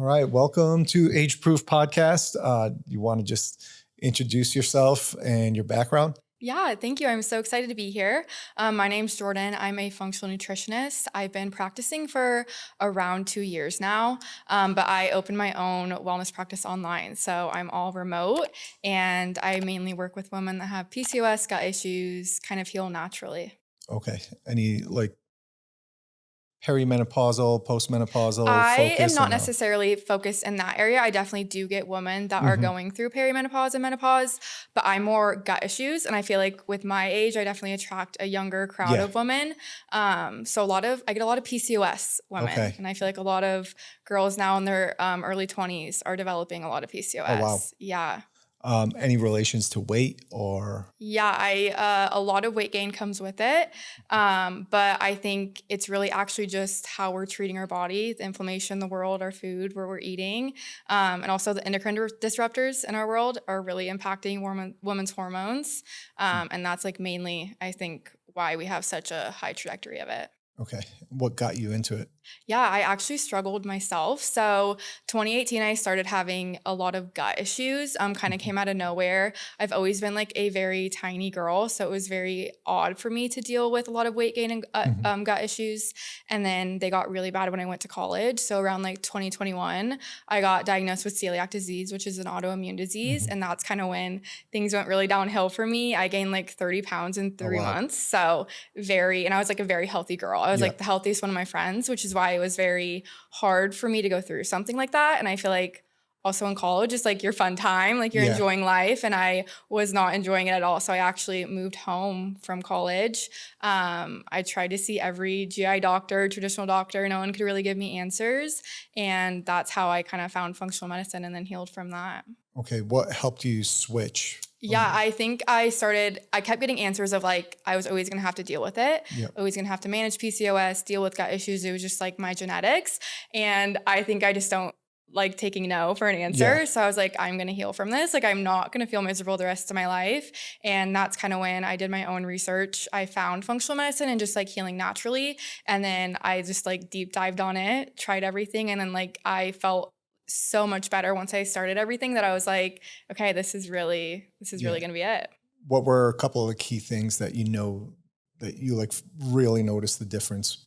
right. Welcome to Age Proof Podcast. You want to just introduce yourself and your background? Yeah, thank you. I'm so excited to be here. My name's Jordan. I'm a functional nutritionist. I've been practicing for around 2 years now, but I opened my own wellness practice online. So I'm all remote and I mainly work with women that have PCOS, gut issues, kind of heal naturally. Okay. Any like perimenopausal, postmenopausal I am focus or not no? necessarily focused in that area. I definitely do get women that are hmm going through perimenopause and menopause, but I'm more gut issues. And I feel like with my age, I definitely attract a younger crowd Yeah. of women. So I get a lot of PCOS women. Okay. And I feel like a lot of girls now in their early 20s are developing a lot of Oh, wow. PCOS. Yeah. Any relations to weight or? Yeah, I a lot of weight gain comes with it, but I think it's really actually just how we're treating our body, the inflammation in the world, our food, where we're eating, and also the endocrine disruptors in our world are really impacting women's hormones, and that's like mainly I think why we have such a high trajectory of it. Okay. What got you into it? Yeah, I actually struggled myself. So 2018, I started having a lot of gut issues. Kind of Mhm. came out of nowhere. I've always been like a very tiny girl, so it was very odd for me to deal with a lot of weight gain and Mhm. gut issues. And then they got really bad when I went to college. So around like 2021, I got diagnosed with celiac disease, which is an autoimmune disease, Mhm. and that's kind of when things went really downhill for me. I gained like 30 pounds in Oh, three wow. months. So and I was like a very healthy girl. I was Yeah. like the healthiest one of my friends, which is why it was very hard for me to go through something like that. And I feel like also in college, it's like your fun time, like you're Yeah. enjoying life. And I was not enjoying it at all. So I actually moved home from college. I tried to see every GI doctor, traditional doctor. No one could really give me answers. And that's how I kind of found functional medicine and then healed from that. Okay. What helped you switch Yeah, from? I think I kept getting answers of like, I was always gonna have to deal with it, Yeah. always gonna have to manage PCOS, deal with gut issues. It was just like my genetics. And I think I just don't like taking no for an Yeah. answer. So I was like, I'm gonna heal from this. Like, I'm not gonna feel miserable the rest of my life. And that's kind of when I did my own research. I found functional medicine and just like healing naturally. And then I just like deep dived on it, tried everything. And then like I felt so much better once I started everything that I was like, okay, this is really Yeah. gonna be it. What were a couple of the key things that that you like really noticed the difference?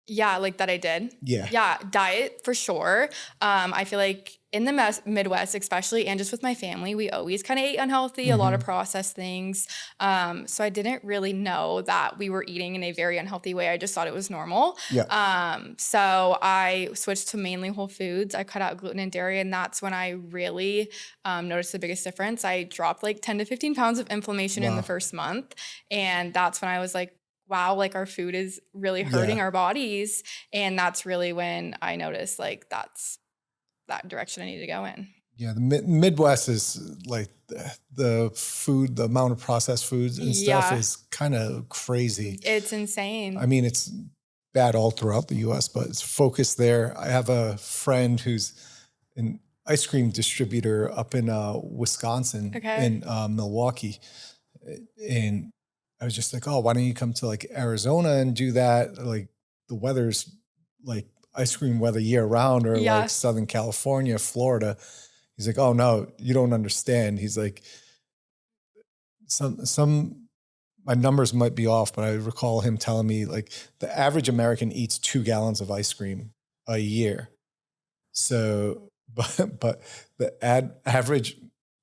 Yeah, like that I did. Yeah. Yeah, diet for sure. I feel like in the Midwest, especially, and just with my family, we always kind of ate unhealthy, a lot of hmm processed things. So I didn't really know that we were eating in a very unhealthy way. I just thought it was normal. Yeah. So I switched to mainly whole foods. I cut out gluten and dairy, and that's when I really noticed the biggest difference. I dropped like 10 to 15 pounds of inflammation in the Wow. first month. And that's when I was like, wow, like our food is really hurting Yeah. our bodies. And that's really when I noticed like that's that direction I need to go in. Yeah. The Midwest is like the food, the amount of processed foods and stuff Yeah, is kind of crazy. it's I insane. mean, it's bad all throughout the US, but it's focused there. I have a friend who's an ice cream distributor up in Wisconsin, Okay. in Milwaukee. And I was just like, oh, why don't you come to like Arizona and do that? Like the weather's like ice cream weather year round, or like Yeah. Southern California, Florida. He's like, oh no, you don't understand. He's like, some my numbers might be off, but I recall him telling me like the average American eats 2 gallons of ice cream a year. So, but the average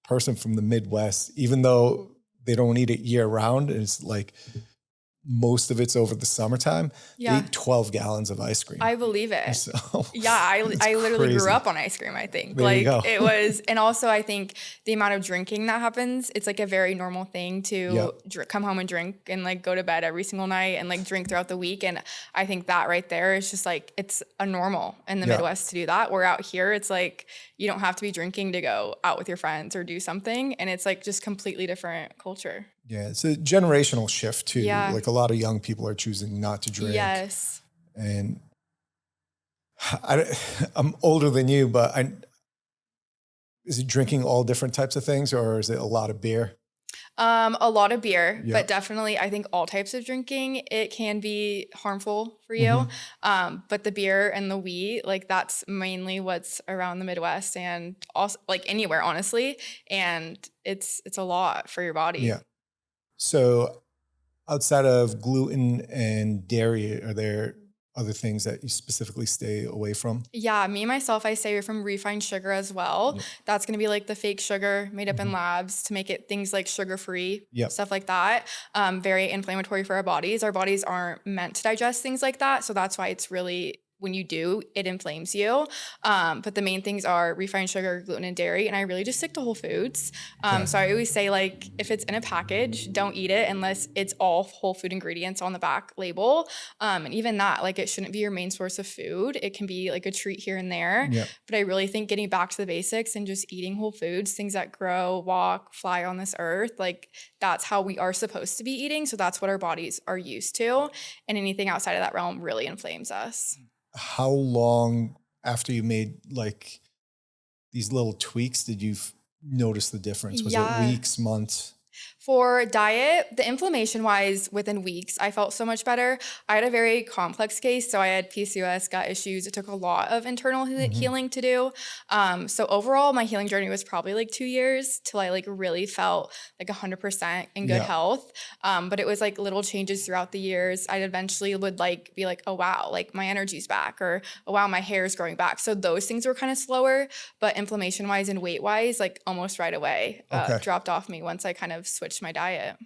person from the Midwest, even though they don't eat it year round, it's like most of it's over the summertime. They Yeah. eat 12 gallons of ice cream. I believe it. So Yeah, it's I literally grew crazy. up on ice cream, I think. There you Like go. it was and also I think the amount of drinking that happens, it's like a very normal thing Yep. to come home and drink and like go to bed every single night and like drink throughout the week. And I think that right there is just like it's a normal in the Yeah. Midwest to do that. Where out here, it's like you don't have to be drinking to go out with your friends or do something, and it's like just completely different culture. Yeah. It's a generational shift too. Yeah. Like a lot of young people are choosing not to drink. Yes. And I'm older than you, but is it drinking all different types of things or is it a lot of beer? A lot of beer, Yeah. but definitely I think all types of drinking, it can be harmful for you. Mm-hmm. But the beer and the wheat, like that's mainly what's around the Midwest and also like anywhere, honestly. And it's a lot for your body. Yeah. So outside of gluten and dairy, are there other things that you specifically stay away from? Yeah, me myself, I stay away from refined sugar as well. Yeah. That's gonna be like the fake sugar made up in Mm-hmm. labs to make it things like sugar free, Yep. stuff like that. Very inflammatory for our bodies. Our bodies aren't meant to digest things like that. So that's why it's really when you do, it inflames you. But the main things are refined sugar, gluten, and dairy. And I really just stick to whole foods. Okay. So I always say, like, if it's in a package, don't eat it unless it's all whole food ingredients on the back label. And even that, like, it shouldn't be your main source of food. It can be like a treat here and there. Yep. But I really think getting back to the basics and just eating whole foods, things that grow, walk, fly on this earth, like that's how we are supposed to be eating. So that's what our bodies are used to. And anything outside of that realm really inflames us. How long after you made like these little tweaks did you notice the difference? Was it Yeah. weeks, months? For diet, the inflammation wise, within weeks, I felt so much better. I had a very complex case. So I had PCOS, gut issues. It took a lot of internal healing to do. So overall, my healing journey was probably like 2 years till I like really felt like 100% in good Yeah. health. But it was like little changes throughout the years. I eventually would like be like, oh wow, like my energy's back, or oh wow, my hair is growing back. So those things were kind of slower, but inflammation wise and weight wise, like almost right away, Okay. dropped off me once I kind of switched my diet.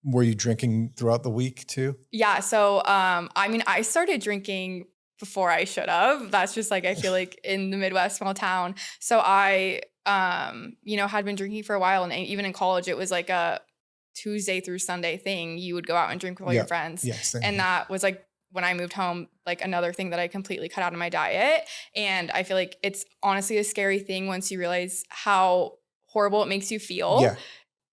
Were you drinking throughout the week too? Yeah, so I mean, I started drinking before I should have. That's just like I feel like in the Midwest, small town. So I had been drinking for a while, and even in college it was like a Tuesday through Sunday thing. You would go out and drink with all your Yeah. friends. Yeah. Same And here. that was like when I moved home, like another thing that I completely cut out of my diet. And I feel like it's honestly a scary thing once you realize how horrible it makes you feel, Yeah.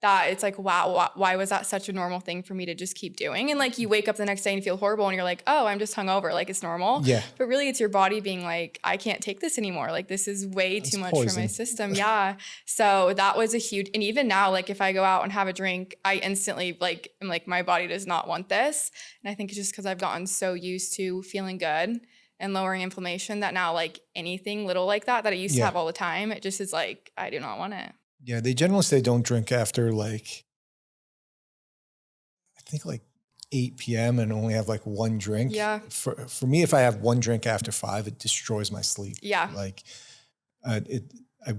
that it's like, wow, why was that such a normal thing for me to just keep doing? And like you wake up the next day and feel horrible and you're like, oh, I'm just hungover. Like it's normal. Yeah. But really it's your body being like, I can't take this anymore. Like this is way It's too much for my poison. system. Yeah. So that was a huge, and even now, like if I go out and have a drink, I instantly like, I'm like, my body does not want this. And I think it's just because I've gotten so used to feeling good and lowering inflammation that now like anything little like that I used to Yeah. have all the time, it just is like, I do not want it. Yeah. They generally say don't drink after like, I think like 8 p.m. and only have like one drink. Yeah. For me, if I have one drink after 5, it destroys my sleep. Yeah. Like I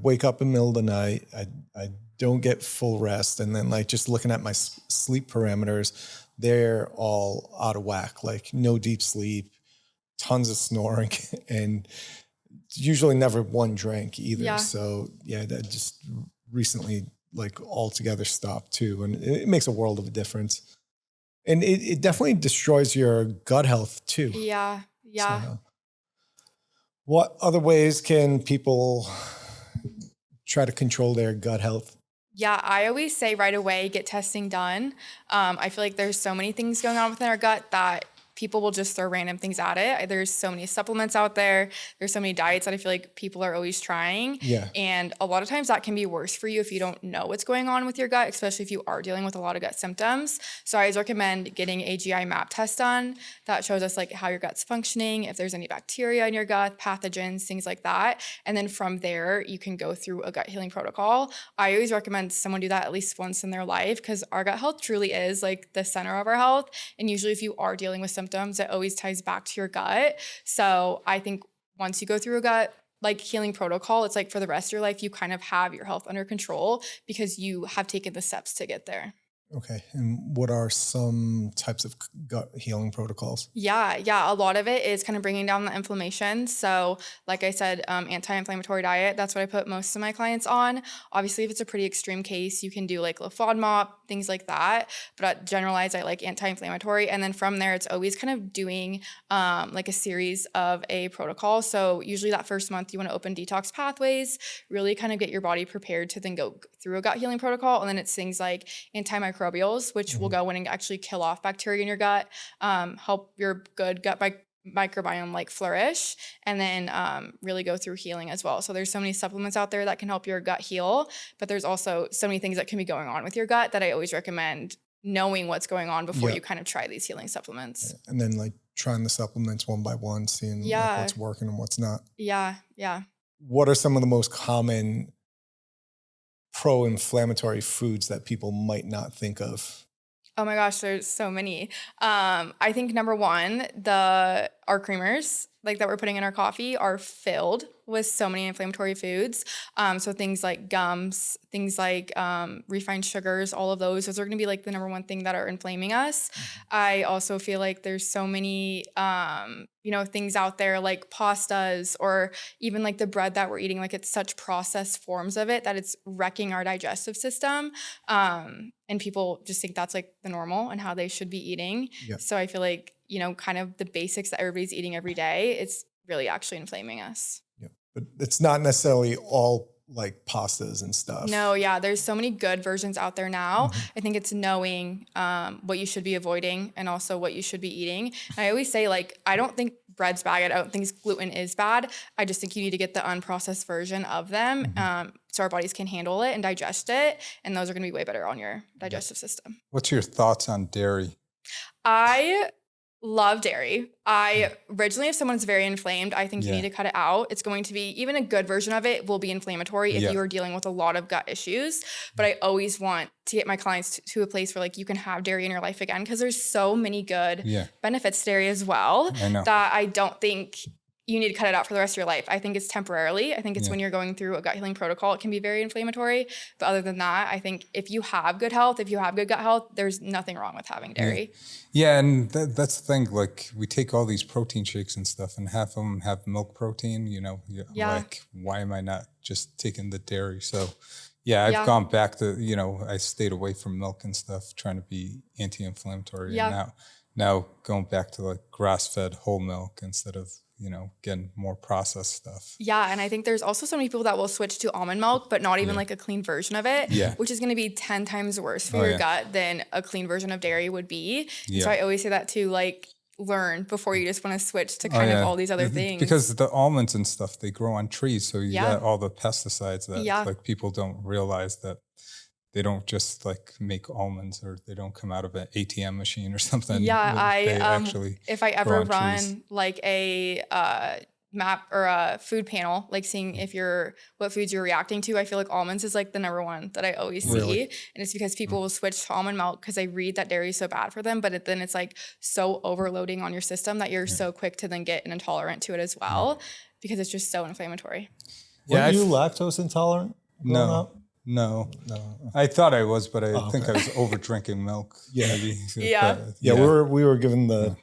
wake up in the middle of the night. I don't get full rest. And then like just looking at my sleep parameters, they're all out of whack, like no deep sleep, tons of snoring, and usually never one drink either. Yeah. So yeah, that just recently like altogether stopped too. And it makes a world of a difference. And it definitely destroys your gut health too. Yeah. Yeah. So, what other ways can people try to control their gut health? Yeah, I always say right away, get testing done. I feel like there's so many things going on within our gut that people will just throw random things at it. There's so many supplements out there. There's so many diets that I feel like people are always trying. Yeah. And a lot of times that can be worse for you if you don't know what's going on with your gut, especially if you are dealing with a lot of gut symptoms. So I always recommend getting a GI map test done that shows us like how your gut's functioning, if there's any bacteria in your gut, pathogens, things like that. And then from there, you can go through a gut healing protocol. I always recommend someone do that at least once in their life because our gut health truly is like the center of our health. And usually if you are dealing with symptoms, it always ties back to your gut. So I think once you go through a gut like healing protocol, it's like for the rest of your life, you kind of have your health under control because you have taken the steps to get there. Okay. And what are some types of gut healing protocols? Yeah. A lot of it is kind of bringing down the inflammation. So like I said, anti-inflammatory diet, that's what I put most of my clients on. Obviously, if it's a pretty extreme case, you can do like low FODMAP, things like that. But generalized, I like anti-inflammatory. And then from there, it's always kind of doing like a series of a protocol. So usually that first month, you want to open detox pathways, really kind of get your body prepared to then go through a gut healing protocol. And then it's things like antimicrobials, which will go in and actually kill off bacteria in your gut, help your good gut microbiome like flourish, and then really go through healing as well. So there's so many supplements out there that can help your gut heal, but there's also so many things that can be going on with your gut that I always recommend knowing what's going on before you kind of try these healing supplements. And then like trying the supplements one by one, seeing like what's working and what's not. Yeah. What are some of the most common pro-inflammatory foods that people might not think of? Oh my gosh, there's so many. I think number one, our creamers like that we're putting in our coffee are filled with so many inflammatory foods. So things like gums, things like refined sugars, all of those are going to be like the number one thing that are inflaming us. I also feel like there's so many, things out there like pastas or even like the bread that we're eating, like it's such processed forms of it that it's wrecking our digestive system. And people just think that's like the normal and how they should be eating. Yep. So I feel like, kind of the basics that everybody's eating every day, it's really actually inflaming us. Yep. But it's not necessarily all like pastas and stuff. No, yeah, there's so many good versions out there now. I think it's knowing what you should be avoiding and also what you should be eating. And I always say, like, I don't think bread's bad. I don't think gluten is bad. I just think you need to get the unprocessed version of them so our bodies can handle it and digest it. And those are going to be way better on your digestive system. What's your thoughts on dairy? I love dairy. Originally, if someone's very inflamed, I think you need to cut it out. It's going to be, even a good version of it will be inflammatory if you are dealing with a lot of gut issues. But I always want to get my clients to a place where like you can have dairy in your life again, because there's so many good benefits to dairy as well that I don't think you need to cut it out for the rest of your life. I think it's temporarily. I think it's when you're going through a gut healing protocol, it can be very inflammatory. But other than that, I think if you have good health, if you have good gut health, there's nothing wrong with having dairy. Yeah, and that's the thing. Like, we take all these protein shakes and stuff, and half of them have milk protein, like, why am I not just taking the dairy? So, I've gone back to, I stayed away from milk and stuff, trying to be anti-inflammatory. And now going back to like grass-fed whole milk instead of, getting more processed stuff. Yeah, and I think there's also so many people that will switch to almond milk, but not even like a clean version of it, which is going to be 10 times worse for your gut than a clean version of dairy would be. So I always say that to like learn before you just want to switch to kind of all these other things. Because the almonds and stuff, they grow on trees, so you got all the pesticides that like people don't realize that they don't just like make almonds, or they don't come out of an ATM machine or something. Yeah, if I ever run trees. like a map or a food panel, like seeing what foods you're reacting to, I feel like almonds is like the number one that I always see. And it's because people will switch to almond milk because they read that dairy is so bad for them, but then it's like so overloading on your system that you're so quick to then get an intolerant to it as well, because it's just so inflammatory. Were you lactose intolerant growing up? No. I thought I was, but I think I was over drinking milk. Maybe. We were given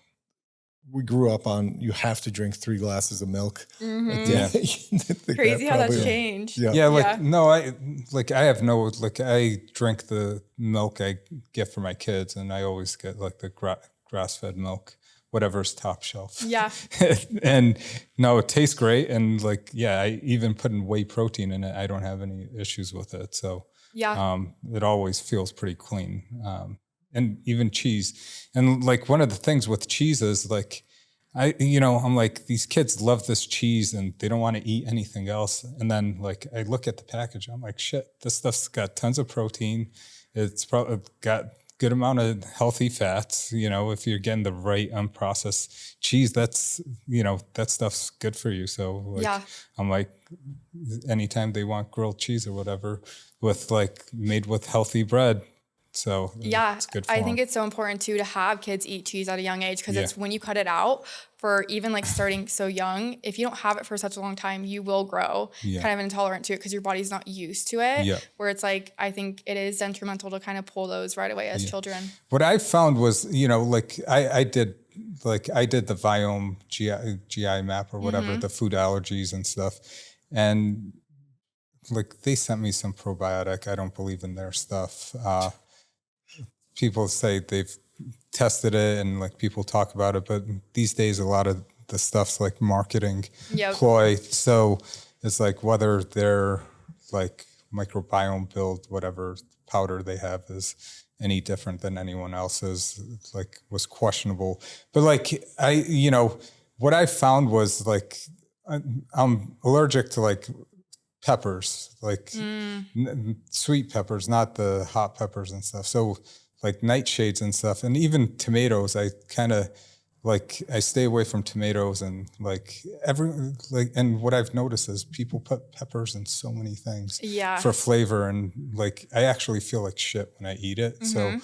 we grew up on, you have to drink 3 glasses of milk. Crazy how that's changed. I drink the milk I get for my kids, and I always get like the grass-fed milk, whatever's top shelf. Yeah. And no, it tastes great. And like, I even put in whey protein in it. I don't have any issues with it. So it always feels pretty clean. And even cheese. And like, one of the things with cheese is like, I'm like, these kids love this cheese and they don't want to eat anything else. And then like, I look at the package, I'm like, shit, this stuff's got tons of protein. It's probably got good amount of healthy fats. If you're getting the right unprocessed cheese, that's, that stuff's good for you. So like, I'm like, anytime they want grilled cheese or whatever with like made with healthy bread. So it's good for I think it's so important too to have kids eat cheese at a young age, because it's when you cut it out for even like starting so young, if you don't have it for such a long time, you will grow kind of intolerant to it because your body's not used to it. Where it's like, I think it is detrimental to kind of pull those right away as children. What I found was, like I did the Viome GI map or whatever, the food allergies and stuff. And like, they sent me some probiotic. I don't believe in their stuff. People say they've tested it and like people talk about it, but these days a lot of the stuff's like marketing ploy. So it's like whether their like microbiome build, whatever powder they have, is any different than anyone else's, like was questionable. But like what I found was like, I'm allergic to like peppers, like sweet peppers, not the hot peppers and stuff. So like nightshades and stuff, and even tomatoes, I kind of like, I stay away from tomatoes and like and what I've noticed is people put peppers in so many things for flavor. And like, I actually feel like shit when I eat it. So,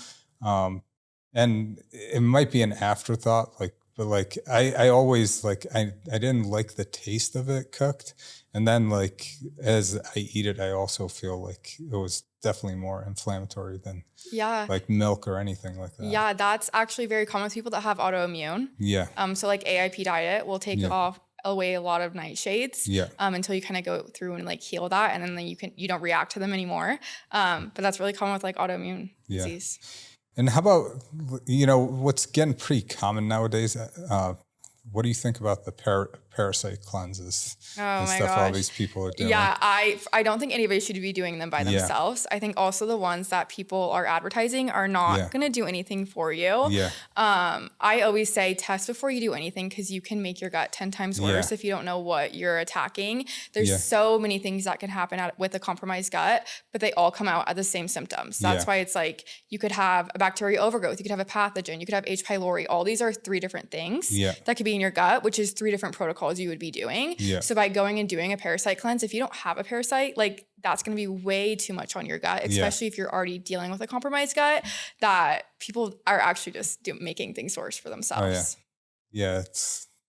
and it might be an afterthought, like, but like, I always like, I didn't like the taste of it cooked. And then like, as I eat it, I also feel like it was definitely more inflammatory than like milk or anything like that. Yeah, that's actually very common with people that have autoimmune. Yeah. So like AIP diet will take away a lot of nightshades until you kind of go through and like heal that, and then you don't react to them anymore. But that's really common with like autoimmune disease. And how about, what's getting pretty common nowadays? What do you think about the parasite cleanses and stuff all these people are doing? Yeah, I don't think anybody should be doing them by themselves. I think also the ones that people are advertising are not going to do anything for you. Yeah. I always say test before you do anything, because you can make your gut 10 times worse if you don't know what you're attacking. There's so many things that can happen with a compromised gut, but they all come out at the same symptoms. That's why it's like you could have a bacterial overgrowth, you could have a pathogen, you could have H. pylori. All these are 3 different things that could be in your gut, which is 3 different protocols you would be doing. So by going and doing a parasite cleanse, if you don't have a parasite, like that's going to be way too much on your gut, especially if you're already dealing with a compromised gut, that people are actually just making things worse for themselves.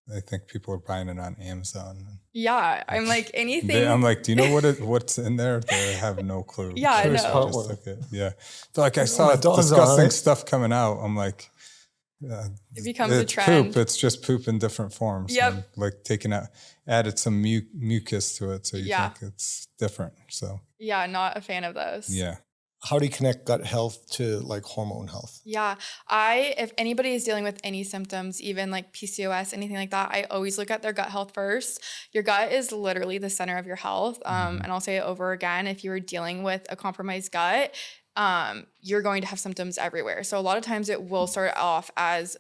I think people are buying it on Amazon. Yeah, I'm like, anything. I'm like, do you know what's in there? They have no clue. Yeah, I know. Just took it. Yeah. So like, I saw disgusting stuff coming out. I'm like, it becomes a trend. Poop. It's just poop in different forms. Yep. And like added some mucus to it, so you think it's different. So yeah, not a fan of those. Yeah. How do you connect gut health to like hormone health? Yeah, if anybody is dealing with any symptoms, even like PCOS, anything like that, I always look at their gut health first. Your gut is literally the center of your health. And I'll say it over again, if you're dealing with a compromised gut, you're going to have symptoms everywhere. So a lot of times it will start off as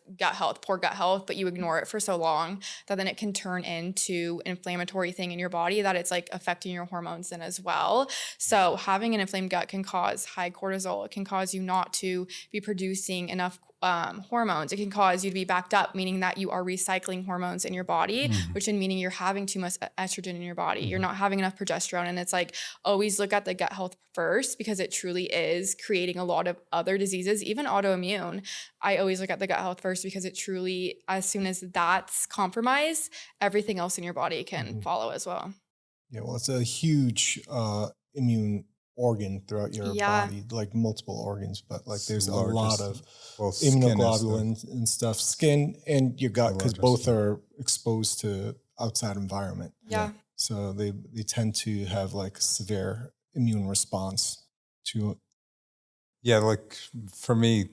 poor gut health, but you ignore it for so long that then it can turn into an inflammatory thing in your body that it's like affecting your hormones then as well. So having an inflamed gut can cause high cortisol. It can cause you not to be producing enough hormones. It can cause you to be backed up, meaning that you are recycling hormones in your body, which then meaning you're having too much estrogen in your body. You're not having enough progesterone. And it's like, always look at the gut health first, because it truly is creating a lot of other diseases, even autoimmune. I always look at the gut health first, because it truly, as soon as that's compromised, everything else in your body can follow as well. Yeah, well, it's a huge immune organ throughout your body, like multiple organs, but like there's a lot of immunoglobulins and stuff, skin and your gut, because both are exposed to outside environment. Yeah. So they tend to have like severe immune response to it. Yeah, like for me,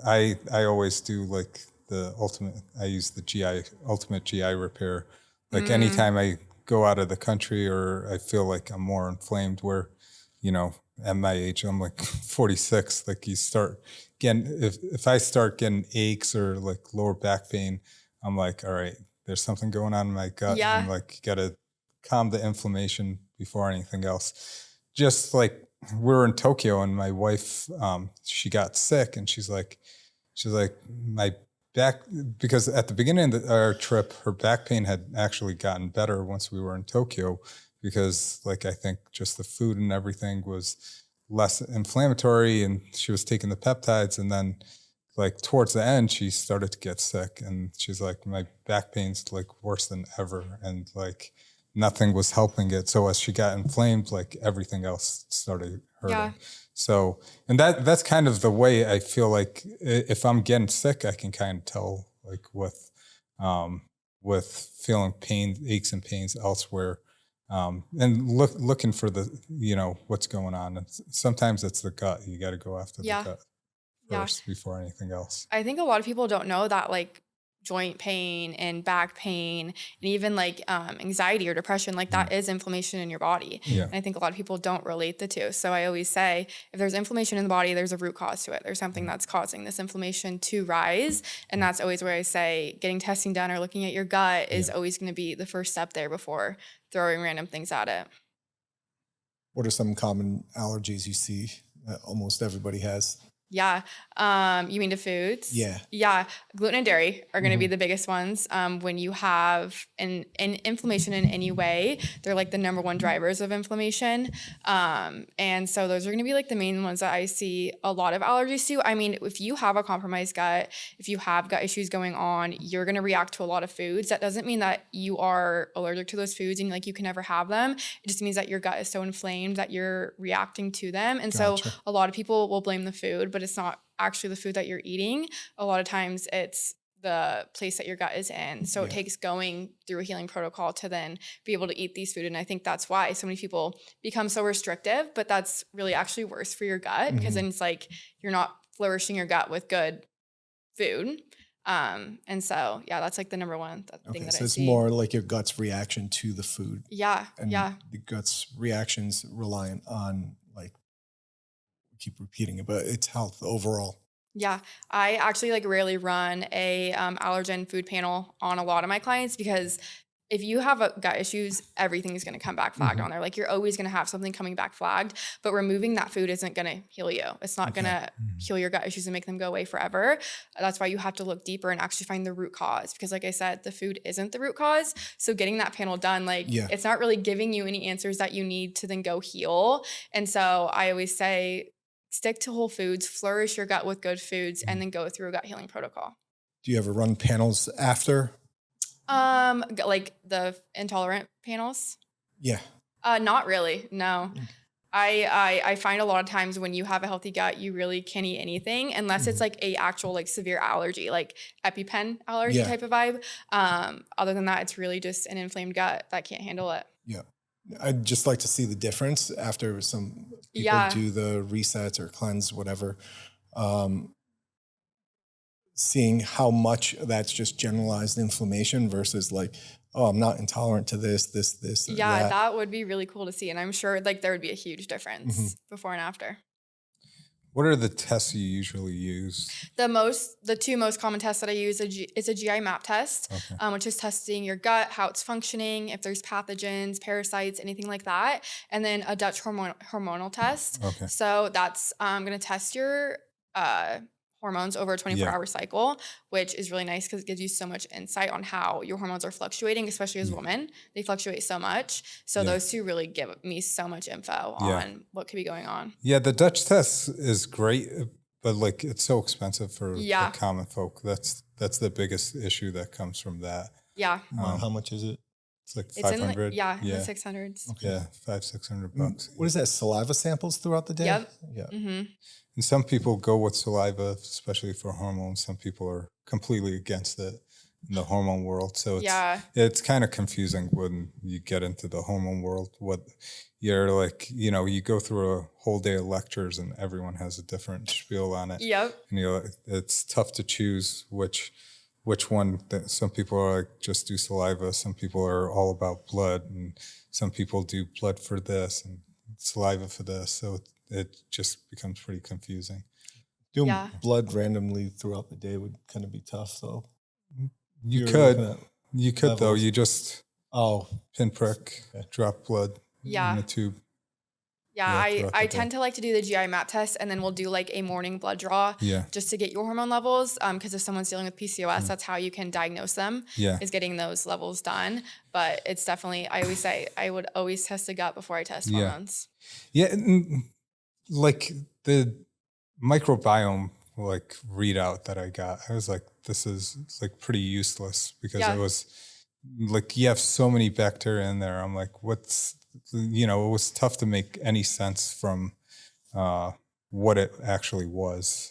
I always do like I use the ultimate GI repair. Like anytime I go out of the country or I feel like I'm more inflamed, where at my age, I'm like 46, like you start getting, if I start getting aches or like lower back pain, I'm like, all right, there's something going on in my gut. Yeah. I'm like, got to calm the inflammation before anything else. Just like we were in Tokyo and my wife, she got sick and she's like, my back, because at the beginning of our trip, her back pain had actually gotten better once we were in Tokyo, because like, I think just the food and everything was less inflammatory and she was taking the peptides. And then like towards the end, she started to get sick and she's like, my back pain's like worse than ever. And like nothing was helping it. So as she got inflamed, like everything else started hurting. Yeah. So, and that's kind of the way I feel like if I'm getting sick, I can kind of tell like with feeling pain, aches and pains elsewhere. And looking for the, what's going on. And sometimes it's the gut. You got to go after the gut first before anything else. I think a lot of people don't know that like joint pain and back pain and even like anxiety or depression, like that is inflammation in your body. Yeah. And I think a lot of people don't relate the two. So I always say, if there's inflammation in the body, there's a root cause to it. There's something that's causing this inflammation to rise. And that's always where I say getting testing done or looking at your gut is always going to be the first step there before throwing random things at it. What are some common allergies you see that almost everybody has? Yeah. You mean to foods? Yeah. Yeah. Gluten and dairy are going to be the biggest ones. When you have an inflammation in any way, they're like the number one drivers of inflammation. And so those are going to be like the main ones that I see a lot of allergies to. I mean, if you have a compromised gut, if you have gut issues going on, you're going to react to a lot of foods. That doesn't mean that you are allergic to those foods and like you can never have them. It just means that your gut is so inflamed that you're reacting to them. And so a lot of people will blame the food, but it's not actually the food that you're eating. A lot of times it's the place that your gut is in. So it takes going through a healing protocol to then be able to eat these food. And I think that's why so many people become so restrictive, but that's really actually worse for your gut because then it's like you're not flourishing your gut with good food. And so, yeah, that's like the number one thing that I see. So it's more like your gut's reaction to the food. Yeah. And the gut's reactions reliant on, like, keep repeating it, but it's health overall. Yeah, I actually like rarely run a allergen food panel on a lot of my clients because if you have gut issues, everything is going to come back flagged on there. Like you're always going to have something coming back flagged, but removing that food isn't going to heal you. It's not going to heal your gut issues and make them go away forever. That's why you have to look deeper and actually find the root cause. Because like I said, the food isn't the root cause. So getting that panel done, like it's not really giving you any answers that you need to then go heal. And so I always say, stick to whole foods, flourish your gut with good foods, and then go through a gut healing protocol. Do you ever run panels after? Like the intolerant panels? Yeah. Not really. No. I find a lot of times when you have a healthy gut, you really can't eat anything unless it's like a actual like severe allergy, like EpiPen allergy type of vibe. Other than that, it's really just an inflamed gut that can't handle it. Yeah. I'd just like to see the difference after some people do the resets or cleanse, whatever. Seeing how much that's just generalized inflammation versus like, oh, I'm not intolerant to this. Yeah, that would be really cool to see. And I'm sure like there would be a huge difference before and after. What are the tests you usually use? The two most common tests that I use is a GI map test, which is testing your gut, how it's functioning, if there's pathogens, parasites, anything like that. And then a Dutch hormonal test. Okay. So that's going to test your hormones over a 24-hour cycle, which is really nice because it gives you so much insight on how your hormones are fluctuating, especially as women. They fluctuate so much. So those two really give me so much info on what could be going on. Yeah, the Dutch test is great, but like it's so expensive for the common folk. That's the biggest issue that comes from that. Yeah. How much is it? It's like 500. In the 600s. Okay. Yeah, $500-$600. What is that? Saliva samples throughout the day? Yep. Yeah. Mm-hmm. And some people go with saliva, especially for hormones. Some people are completely against it in the hormone world. So it's kind of confusing when you get into the hormone world. What you're like, you go through a whole day of lectures and everyone has a different spiel on it. Yep. And it's tough to choose which one. Some people are like, just do saliva. Some people are all about blood, and some people do blood for this and saliva for this. So it just becomes pretty confusing. Doing blood randomly throughout the day would kind of be tough, though. You could though. You just pinprick, drop blood in a tube. Yeah, I tend to like to do the GI map test, and then we'll do like a morning blood draw just to get your hormone levels. Because if someone's dealing with PCOS, that's how you can diagnose them, is getting those levels done. But it's definitely, I always say, I would always test the gut before I test hormones. Yeah, and like the microbiome like readout that I got, I was like, this is like pretty useless because it was like, you have so many bacteria in there. I'm like, it was tough to make any sense from what it actually was.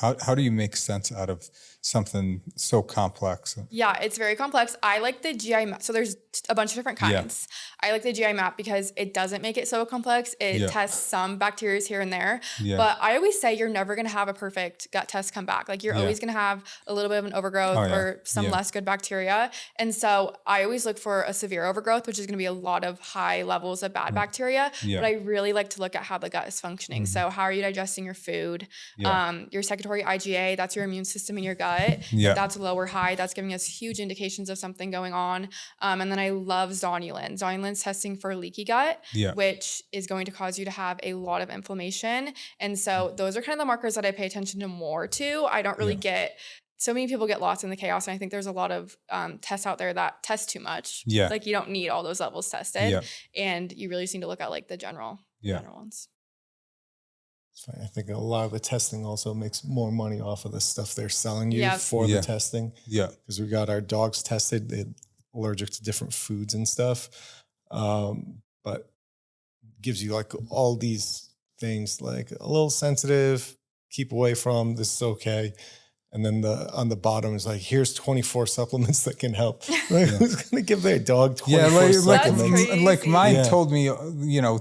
how do you make sense out of something so complex? Yeah, it's very complex. I like the GI map. So there's a bunch of different kinds. I like the GI map because it doesn't make it so complex. It tests some bacteria here and there. But I always say you're never going to have a perfect gut test come back. Like you're always going to have a little bit of an overgrowth or some less good bacteria. And so I always look for a severe overgrowth, which is going to be a lot of high levels of bad bacteria. But I really like to look at how the gut is functioning. So how are you digesting your food? Your secretory IgA, that's your immune system in your gut. If that's low or high, that's giving us huge indications of something going on. And then I love zonulin. Zonulin's testing for leaky gut, which is going to cause you to have a lot of inflammation. And so those are kind of the markers that I pay attention to more to. I don't really get, so many people get lost in the chaos. And I think there's a lot of tests out there that test too much. Like you don't need all those levels tested. And you really just need to look at like the general ones. I think a lot of the testing also makes more money off of the stuff they're selling you for the testing. Because we got our dogs tested, they're allergic to different foods and stuff. But gives you like all these things like a little sensitive, keep away from, this is okay. And then on the bottom is like, here's 24 supplements that can help. Like, who's going to give their dog 24 supplements? Like mine told me,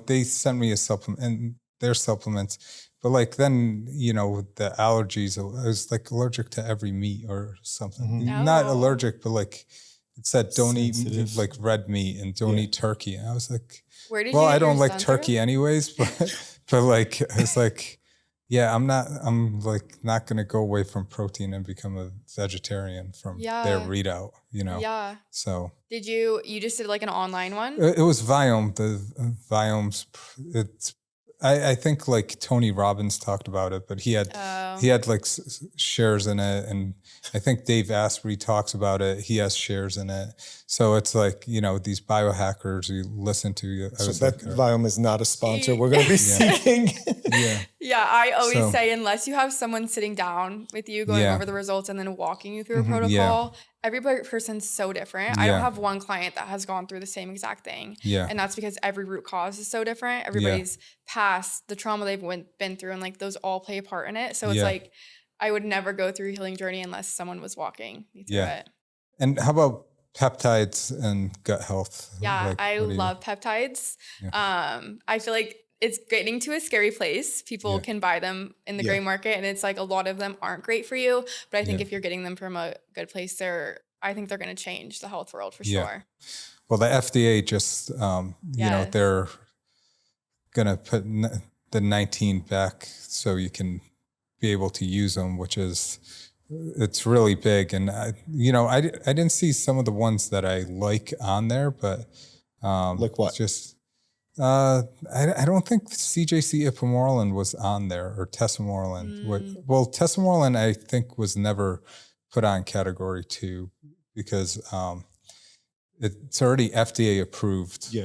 they sent me a supplement and their supplements. But like then, the allergies, I was like allergic to every meat or something. Not allergic, but like it said, don't eat like red meat and don't eat turkey. And I was like, I don't like turkey anyways, but like, it's like, I'm like not going to go away from protein and become a vegetarian from their readout, So. Did you just did like an online one? It was Viome, the Viome's, I think like Tony Robbins talked about it, but he had like shares in it, and I think Dave Asprey talks about it. He has shares in it, so it's like these biohackers you listen to. So that Viome is not a sponsor. We're going to be seeking. I always say unless you have someone sitting down with you going over the results and then walking you through a protocol. Every person's so different. I don't have one client that has gone through the same exact thing. And that's because every root cause is so different. Everybody's past, the trauma they've been through, and like those all play a part in it. So it's like, I would never go through a healing journey unless someone was walking me through it. And how about peptides and gut health? Yeah, I love peptides. I feel like it's getting to a scary place. People can buy them in the gray market, and it's like a lot of them aren't great for you. But I think if you're getting them from a good place, I think they're going to change the health world for sure. Well, the FDA just, they're going to put the 19 back so you can be able to use them, it's really big. And I didn't see some of the ones that I like on there, but like what? Just. I don't think CJC ipamorelin was on there, or tesamorelin. Well, tesamorelin I think was never put on category 2 because it's already FDA approved.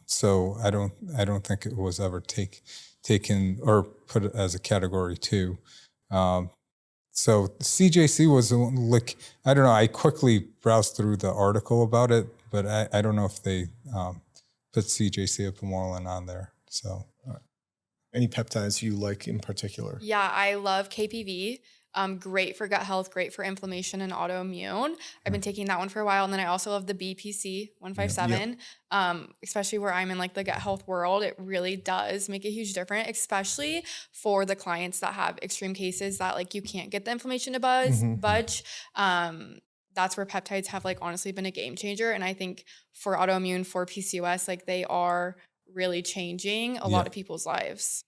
So I don't think it was ever taken or put as a category 2. So CJC was like, I don't know. I quickly browsed through the article about it, but I don't know if they put CJC ipamorelin on there. So, any peptides you like in particular? Yeah, I love KPV. Great for gut health, great for inflammation and autoimmune. I've been taking that one for a while. And then I also love the BPC-157, especially where I'm in like the gut health world. It really does make a huge difference, especially for the clients that have extreme cases that like you can't get the inflammation to budge. That's where peptides have like honestly been a game changer. And I think for autoimmune, for PCOS, like they are really changing a lot of people's lives.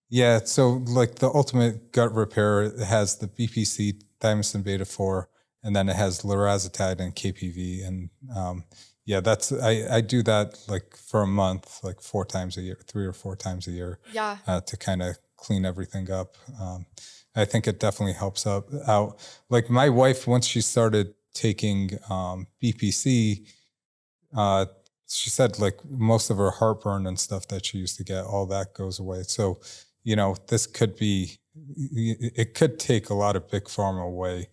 Yeah. So like the ultimate gut repair, it has the BPC, thymosin beta 4, and then it has lorazepam and KPV. And I do that like for a month, like 4 times a year, 3 or 4 times a year to kind of clean everything up. I think it definitely helps out. Like my wife, once she started taking BPC, she said like most of her heartburn and stuff that she used to get, all that goes away. So, this could it could take a lot of big pharma away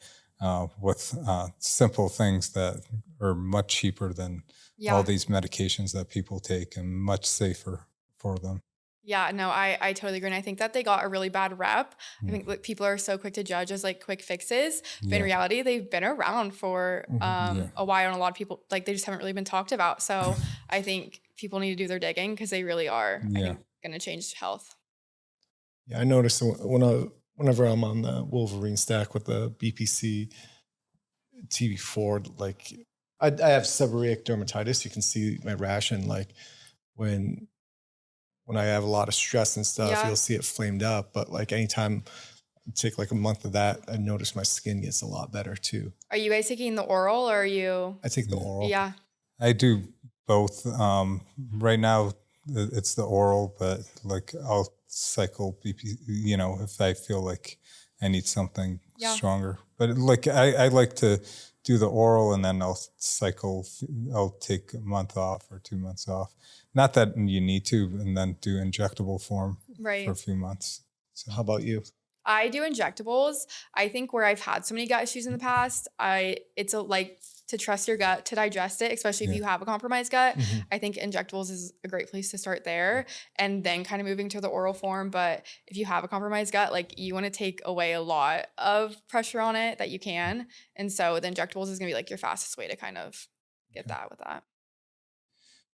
with simple things that are much cheaper than all these medications that people take and much safer for them. Yeah, no, I totally agree. And I think that they got a really bad rep. I think like, people are so quick to judge as like quick fixes, but in reality, they've been around for a while, and a lot of people like they just haven't really been talked about. So I think people need to do their digging because they really are, I think, going to change health. Yeah, I noticed whenever I'm on the Wolverine stack with the BPC TV4, like I have seborrheic dermatitis. You can see my rash, and like when I have a lot of stress and stuff, you'll see it flamed up. But like anytime I take like a month of that, I notice my skin gets a lot better too. Are you guys taking the oral or are you? I take the oral. Yeah. I do both. Right now it's the oral, but like I'll cycle BP, if I feel like I need something stronger. But like I like to do the oral and then I'll take a month off or 2 months off. Not that you need to, and then do injectable form for a few months. So how about you? I do injectables. I think where I've had so many gut issues in the past, it's like to trust your gut to digest it, especially if you have a compromised gut. I think injectables is a great place to start there and then kind of moving to the oral form. But if you have a compromised gut, like you want to take away a lot of pressure on it that you can. And so the injectables is going to be like your fastest way to kind of get that with that.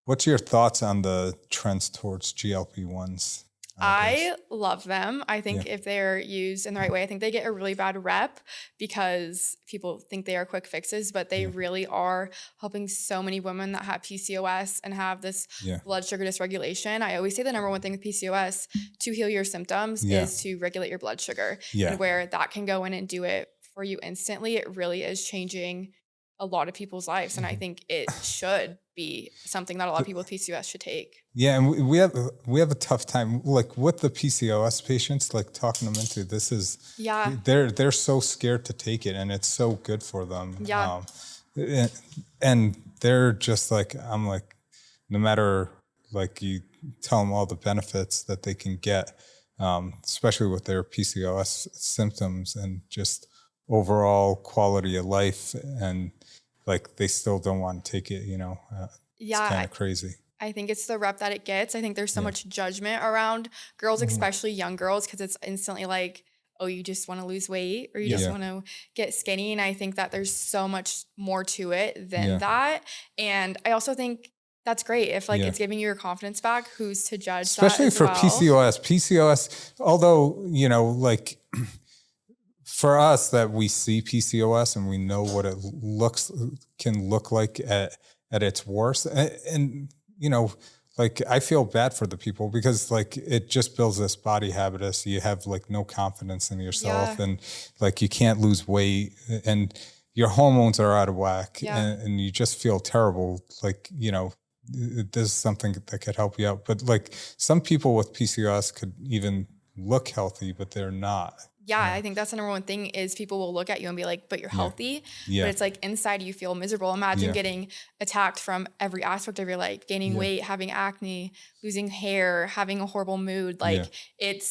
What's your thoughts on the trends towards GLP-1s? I love them. I think if they're used in the right way, I think they get a really bad rep because people think they are quick fixes, but they really are helping so many women that have PCOS and have this blood sugar dysregulation. I always say the number one thing with PCOS to heal your symptoms is to regulate your blood sugar. And where that can go in and do it for you instantly, it really is changing a lot of people's lives. And I think it should be something that a lot of people with PCOS should take. Yeah. And we have a tough time, like with the PCOS patients, like talking them into this is, they're so scared to take it and it's so good for them. Yeah. And they're just like, I'm like, no matter like you tell them all the benefits that they can get, especially with their PCOS symptoms and just overall quality of life, and like they still don't want to take it, it's kind of crazy. I think it's the rep that it gets. I think there's so much judgment around girls, especially young girls, because it's instantly like, oh, you just want to lose weight or you just want to get skinny. And I think that there's so much more to it than that. And I also think that's great. If like it's giving you your confidence back, who's to judge especially that for PCOS. PCOS, although, like for us that we see PCOS and we know what it can look like at its worst. And like I feel bad for the people because like it just builds this body habitus. You have like no confidence in yourself and like you can't lose weight and your hormones are out of whack and you just feel terrible. Like, this is something that could help you out. But like some people with PCOS could even look healthy, but they're not. Yeah, I think that's the number one thing is people will look at you and be like, but you're healthy. But it's like inside you feel miserable. Imagine getting attacked from every aspect of your life, gaining weight, having acne, losing hair, having a horrible mood. Like it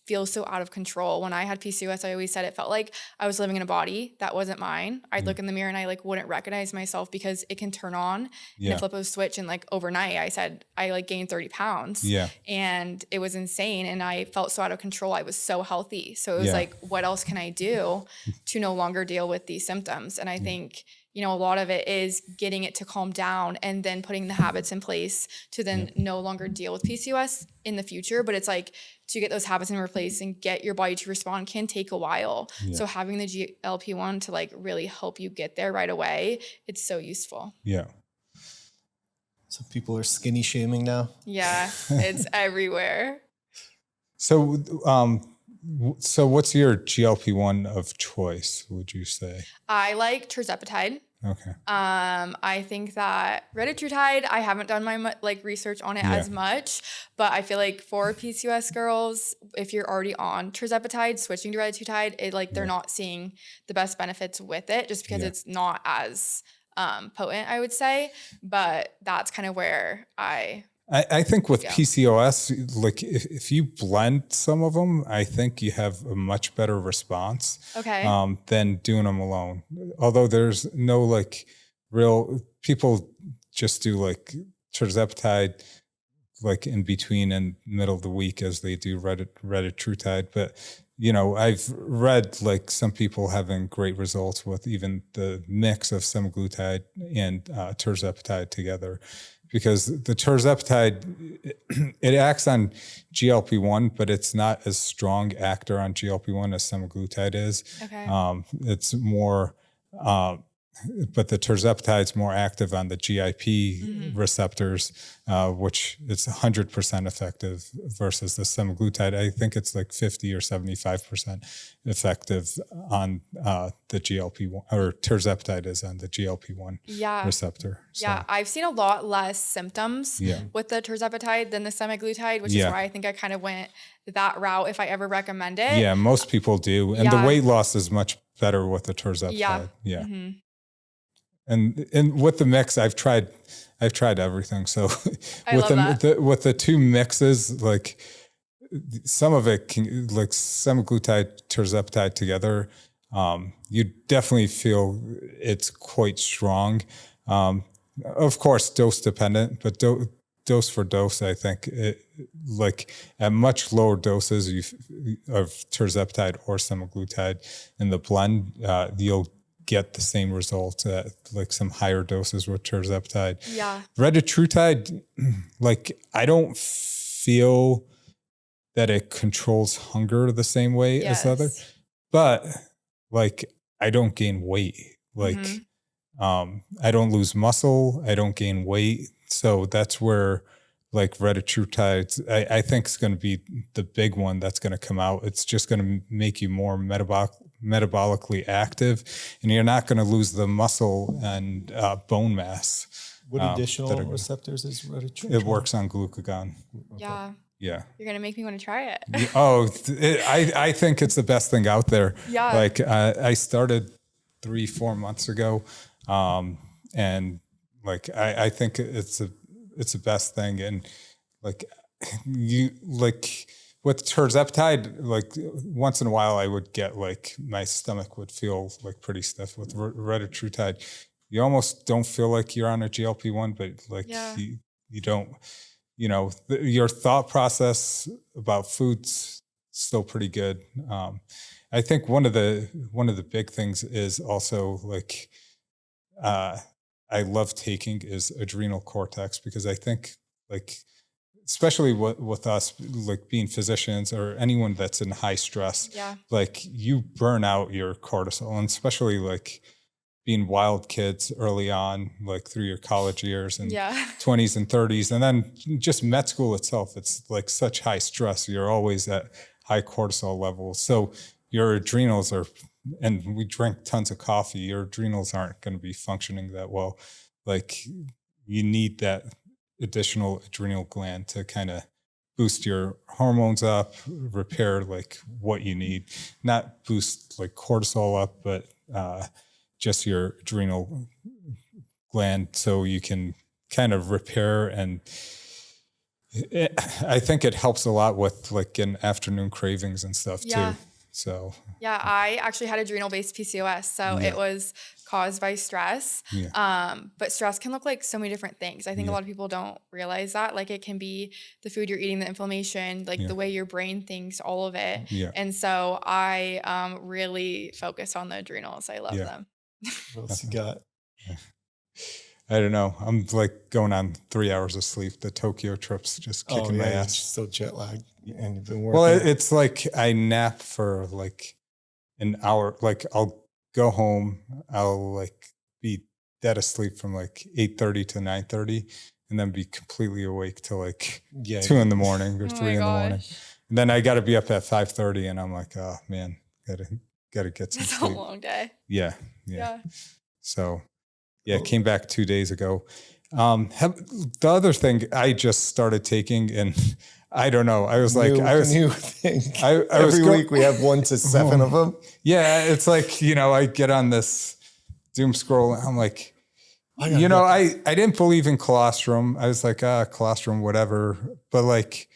feels so out of control. When I had PCOS, I always said it felt like I was living in a body that wasn't mine. I'd look in the mirror and I like wouldn't recognize myself because it can turn on and flip a switch. And like overnight, I said I like gained 30 pounds and it was insane. And I felt so out of control. I was so healthy. So it was like, what else can I do to no longer deal with these symptoms? And I think, a lot of it is getting it to calm down and then putting the habits in place to then no longer deal with PCOS in the future. But it's like to get those habits in place and get your body to respond can take a while. So having the GLP-1 to like really help you get there right away, it's so useful. Yeah. So people are skinny shaming now? Yeah, it's everywhere. So what's your GLP-1 of choice, would you say? I like tirzepatide. Okay. I think that retatrutide, I haven't done my research on it as much, but I feel like for PCOS girls, if you're already on tirzepatide, switching to retatrutide, they're not seeing the best benefits with it just because it's not as potent, I would say. But that's kind of where I think with PCOS, like if you blend some of them, I think you have a much better response than doing them alone. Although there's no like real, people just do like tirzepatide, like in between and middle of the week as they do retatrutide. But, I've read like some people having great results with even the mix of semaglutide and tirzepatide together, because the tirzepatide, it acts on GLP-1, but it's not as strong actor on GLP-1 as semaglutide is. Okay. It's more, but the tirzepatide is more active on the GIP receptors, which it's 100% effective versus the semaglutide. I think it's like 50 or 75% effective on the GLP-1, or tirzepatide is on the GLP-1 receptor. So, yeah, I've seen a lot less symptoms with the tirzepatide than the semaglutide, which is why I think I kind of went that route if I ever recommend it. Yeah, most people do. And the weight loss is much better with the tirzepatide. Yeah. Mm-hmm. And with the mix, I've tried everything. So with the two mixes, like some of it can, like semaglutide, tirzepatide together, you definitely feel it's quite strong. Of course, dose dependent, but dose for dose, I think like at much lower doses of tirzepatide or semaglutide in the blend, you'll get the same result at like some higher doses with tirzepatide. Yeah. Retatrutide, like I don't feel that it controls hunger the same way as other, but like I don't gain weight. Like I don't lose muscle. I don't gain weight. So that's where like retatrutide, I think is going to be the big one that's going to come out. It's just going to make you more metabolically active, and you're not going to lose the muscle and bone mass. What additional receptors is retatrutide? It works on glucagon. Yeah. Yeah. You're going to make me want to try it. I think it's the best thing out there. Yeah. Like I started 3-4 months ago. And like, I think it's the best thing. And like with tirzepatide, like once in a while I would get like my stomach would feel like pretty stiff. With retatrutide, you almost don't feel like you're on a GLP-1, but like you don't, your thought process about food's still pretty good. I think one of the big things is also like, I love taking is adrenal cortex, because I think like, especially with us, like being physicians or anyone that's in high stress, like you burn out your cortisol, and especially like being wild kids early on, like through your college years and 20s and 30s. And then just med school itself, it's like such high stress. You're always at high cortisol levels. So your adrenals are, and we drink tons of coffee, your adrenals aren't going to be functioning that well. Like you need that additional adrenal gland to kind of boost your hormones up, repair like what you need, not boost like cortisol up, but just your adrenal gland, so you can kind of repair. And I think it helps a lot with like in afternoon cravings and stuff too. So I actually had adrenal-based PCOS, so it was caused by stress. But stress can look like so many different things. I think a lot of people don't realize that. Like it can be the food you're eating, the inflammation, like the way your brain thinks, all of it. And so I really focus on the adrenals. I love them. What else you got? I don't know. I'm like going on 3 hours of sleep. The Tokyo trip's just kicking my ass. Still jet lagged, and you've been working. Well, it's like I nap for like an hour. Like I'll go home. I'll like be dead asleep from like 8:30 to 9:30, and then be completely awake till like 2 in the morning or 3 in the morning. And then I got to be up at 5:30, and I'm like, oh man, gotta get some sleep. That's a long day. Yeah. So. Yeah, it came back 2 days ago. The other thing I just started taking, and I don't know, I was like, new thing. Every week we have 1 to 7 of them. Yeah, it's like, I get on this doom scroll, and I'm like, I didn't believe in colostrum. I was like, colostrum, whatever. But like,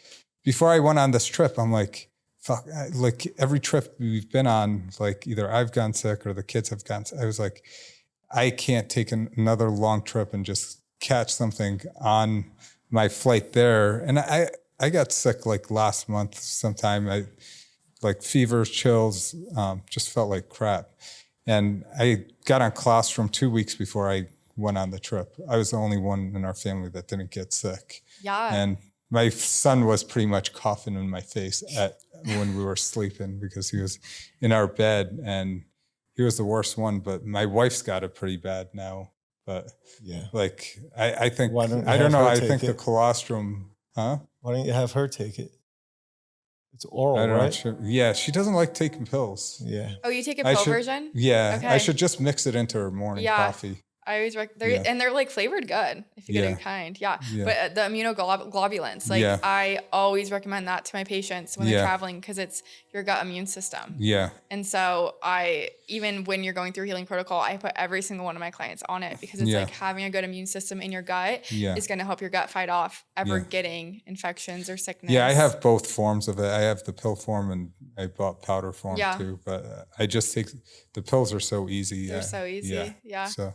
before I went on this trip, I'm like, fuck, like every trip we've been on, like either I've gone sick or the kids have gone sick. I was like, I can't take another long trip and just catch something on my flight there, and I got sick like last month sometime. I like fever, chills, just felt like crap. And I got on Colostrum 2 weeks before I went on the trip. I was the only one in our family that didn't get sick. Yeah. And my son was pretty much coughing in my face when we were sleeping because he was in our bed, and he was the worst one. But my wife's got it pretty bad now. But like I think I don't know. I think the colostrum, huh? Why don't you have her take it? It's oral, I don't right? know. Yeah, she doesn't like taking pills. Yeah. Oh, you take a pill version? Yeah, okay. I should just mix it into her morning coffee. I always and they're like flavored good if you get it kind. Yeah. But the immunoglobulins, like I always recommend that to my patients when they're traveling because it's your gut immune system. Yeah. And so even when you're going through healing protocol, I put every single one of my clients on it because it's like having a good immune system in your gut is going to help your gut fight off getting infections or sickness. Yeah, I have both forms of it. I have the pill form and I bought powder form too, but I just take, the pills are so easy. They're so easy. Yeah. So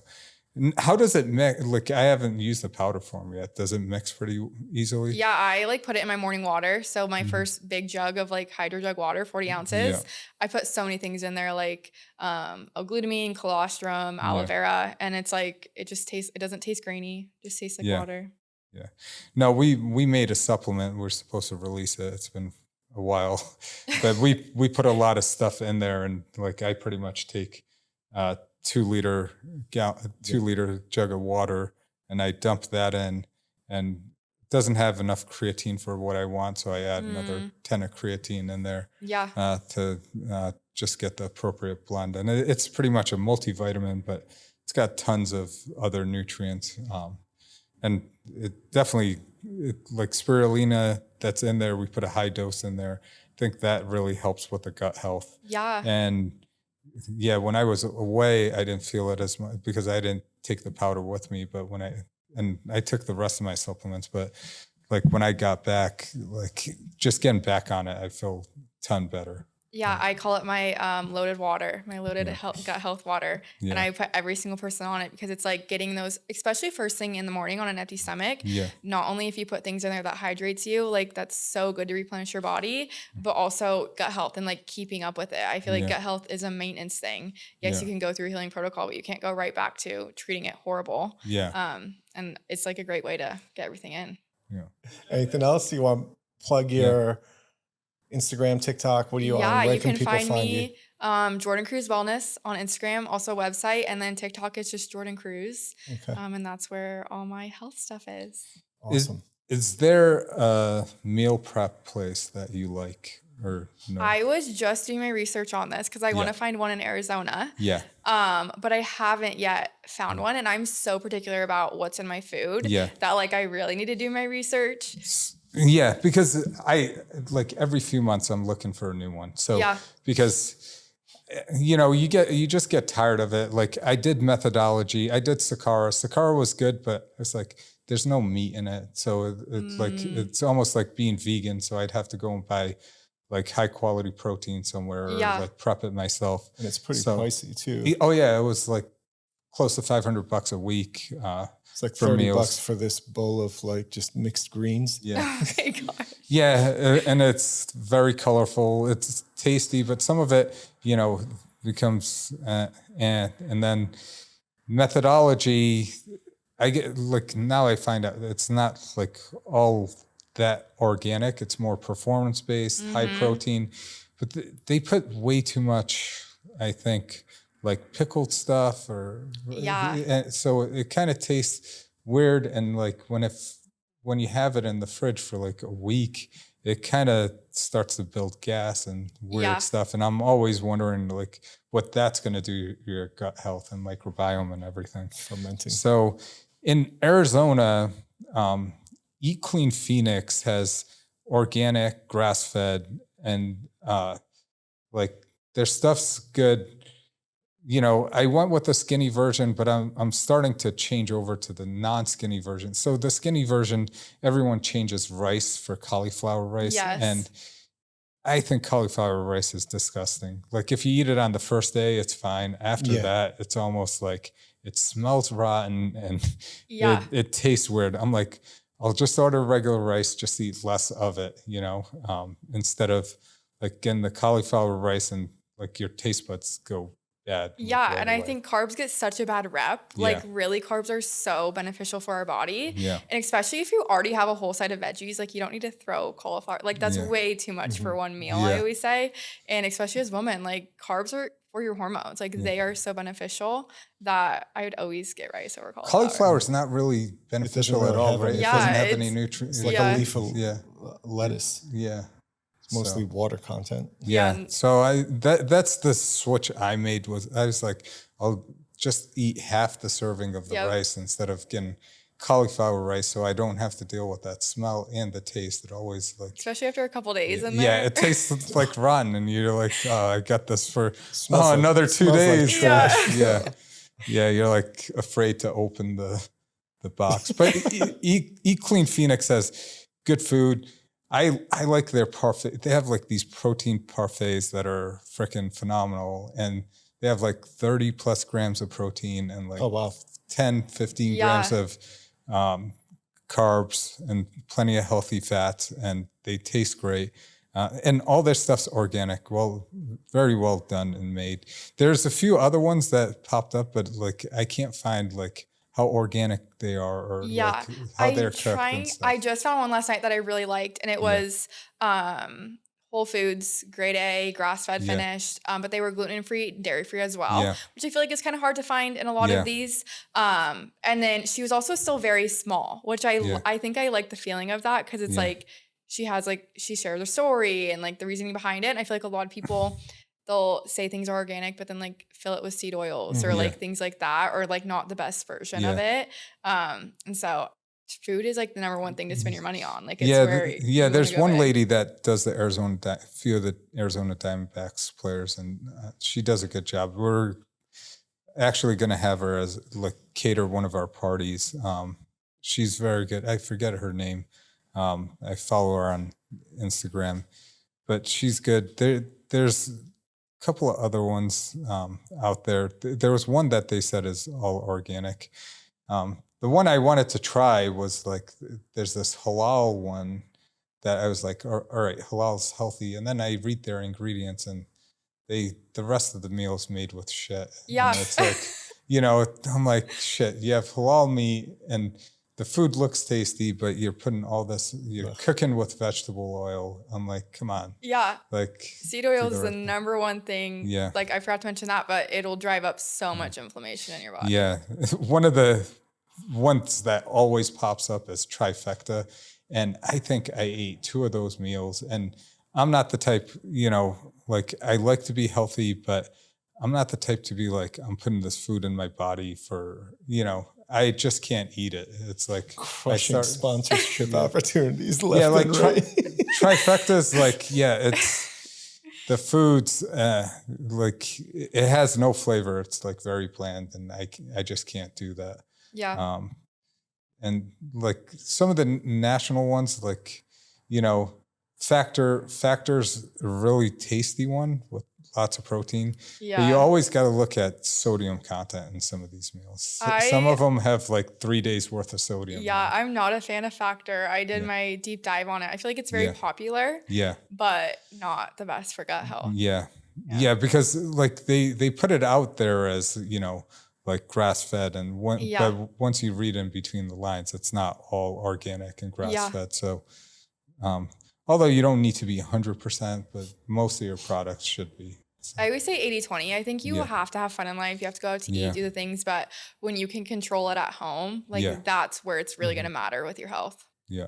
how does it mix? Like I haven't used the powder form yet. Does it mix pretty easily? Yeah, I like put it in my morning water. So my first big jug of like hydro jug water, 40 ounces. I put so many things in there like L-glutamine, colostrum, aloe vera, and it's like it doesn't taste grainy. It just tastes like water. Yeah. No, we made a supplement. We're supposed to release it. It's been a while, but we put a lot of stuff in there, and like I pretty much take 2 liter jug of water, and I dump that in, and it doesn't have enough creatine for what I want, so I add another 10 of creatine in there to just get the appropriate blend. And it's pretty much a multivitamin, but it's got tons of other nutrients, and it definitely like spirulina that's in there. We put a high dose in there. I think that really helps with the gut health. Yeah. And when I was away, I didn't feel it as much because I didn't take the powder with me. But I took the rest of my supplements, but like when I got back, like just getting back on it, I feel a ton better. Yeah, I call it my loaded water, my loaded gut health water. And I put every single person on it because it's like getting those, especially first thing in the morning on an empty stomach. Yeah. Not only if you put things in there that hydrates you, like that's so good to replenish your body, but also gut health and like keeping up with it. I feel like gut health is a maintenance thing. Yes, you can go through a healing protocol, but you can't go right back to treating it horrible. Yeah. And it's like a great way to get everything in. Yeah. Anything else you want to plug your Instagram, TikTok? What are you on? Where can people find me? Jordan Cruz Wellness on Instagram, also website, and then TikTok is just Jordan Cruz. Okay. And that's where all my health stuff is. Awesome. Is there a meal prep place that you like or no? I was just doing my research on this because I want to find one in Arizona. Yeah. But I haven't yet found one, and I'm so particular about what's in my food that like I really need to do my research. Yeah, because I like every few months I'm looking for a new one. So because you just get tired of it. Like I did methodology, I did Sakara. Sakara was good, but it's like there's no meat in it. So it's like it's almost like being vegan. So I'd have to go and buy like high quality protein somewhere or like prep it myself. And it's pretty pricey too. Oh yeah, it was like close to $500 a week. It's like $30 for this bowl of like just mixed greens. Yeah. Oh my God. Yeah. And it's very colorful. It's tasty, but some of it, becomes, and then methodology, I get like, now I find out it's not like all that organic. It's more performance based, high protein, but they put way too much, I think, like pickled stuff so it kind of tastes weird. And like when you have it in the fridge for like a week, it kind of starts to build gas and weird stuff. And I'm always wondering like what that's going to do to your gut health and microbiome and everything. Fermenting. So in Arizona, Eat Clean Phoenix has organic, grass-fed, and like their stuff's good. I went with the skinny version, but I'm starting to change over to the non-skinny version. So the skinny version, everyone changes rice for cauliflower rice. Yes. And I think cauliflower rice is disgusting. Like if you eat it on the first day, it's fine. After that, it's almost like it smells rotten and it tastes weird. I'm like, I'll just order regular rice, just eat less of it, instead of like getting the cauliflower rice and like your taste buds go bad. Yeah, and I think carbs get such a bad rep. Yeah. Like really carbs are so beneficial for our body. Yeah. And especially if you already have a whole side of veggies, like you don't need to throw cauliflower. Like that's way too much for one meal, I always say. And especially as women, like carbs are for your hormones. Like they are so beneficial that I would always get rice over cauliflower. Cauliflower is not really beneficial at all, right? It doesn't have any nutrients. It's like a leaf of lettuce. Yeah. Mostly water content. Yeah. So that's the switch I made. I was like, I'll just eat half the serving of the rice instead of getting cauliflower rice, so I don't have to deal with that smell and the taste. It always especially after a couple days in there. Yeah, it tastes like rotten, and you're like, oh, I got this for another 2 days. Like yeah. You're like afraid to open the box. But Eat Clean Phoenix says good food. I like their parfait. They have like these protein parfaits that are freaking phenomenal, and they have like 30 plus grams of protein and like 10, 15 grams of carbs and plenty of healthy fats, and they taste great. And all their stuff's organic, very well done and made. There's a few other ones that popped up, but like I can't find like how organic they are or like how they're cooked and stuff. I just found one last night that I really liked, and it was Whole Foods, grade A, grass-fed finished, but they were gluten-free, dairy-free as well, which I feel like is kind of hard to find in a lot of these. And then she was also still very small, which I think I like the feeling of that because it's like she shares her story and like the reasoning behind it. And I feel like a lot of people, they'll say things are organic, but then like fill it with seed oils or like things like that, or like not the best version of it. And so food is like the number one thing to spend your money on. Like, it's there's one lady that does the few of the Arizona Diamondbacks players, and she does a good job. We're actually going to have her as like cater one of our parties. She's very good. I forget her name. I follow her on Instagram, but she's good. There's a couple of other ones out there. There was one that they said is all organic. The one I wanted to try was like, there's this halal one that I was like, all right, halal's healthy. And then I read their ingredients, and the rest of the meal is made with shit. Yeah. And it's like, I'm like, shit, you have halal meat and the food looks tasty, but you're putting all this, you're cooking with vegetable oil. I'm like, come on. Yeah. Like seed oil is the number one thing. Yeah. Like I forgot to mention that, but it'll drive up so much inflammation in your body. Yeah. One of the ones that always pops up is trifecta. And I think I ate 2 of those meals, and I'm not the type, like I like to be healthy, but I'm not the type to be like, I'm putting this food in my body for, I just can't eat it. It's like crushing sponsorship opportunities left and right. Trifecta is like, it's the foods, like it has no flavor. It's like very bland, and I just can't do that. Yeah. And like some of the national ones, like, Factor's a really tasty one with lots of protein. Yeah. But you always got to look at sodium content in some of these meals. Some of them have like 3 days worth of sodium. Yeah, I'm not a fan of Factor. I did my deep dive on it. I feel like it's very popular. Yeah. But not the best for gut health. Yeah. Yeah, because like they put it out there as, like grass-fed, and but once you read in between the lines, it's not all organic and grass-fed. So, although you don't need to be 100%, but most of your products should be. So. I always say 80-20. I think you have to have fun in life. You have to go out to eat, do the things, but when you can control it at home, like that's where it's really going to matter with your health. Yeah.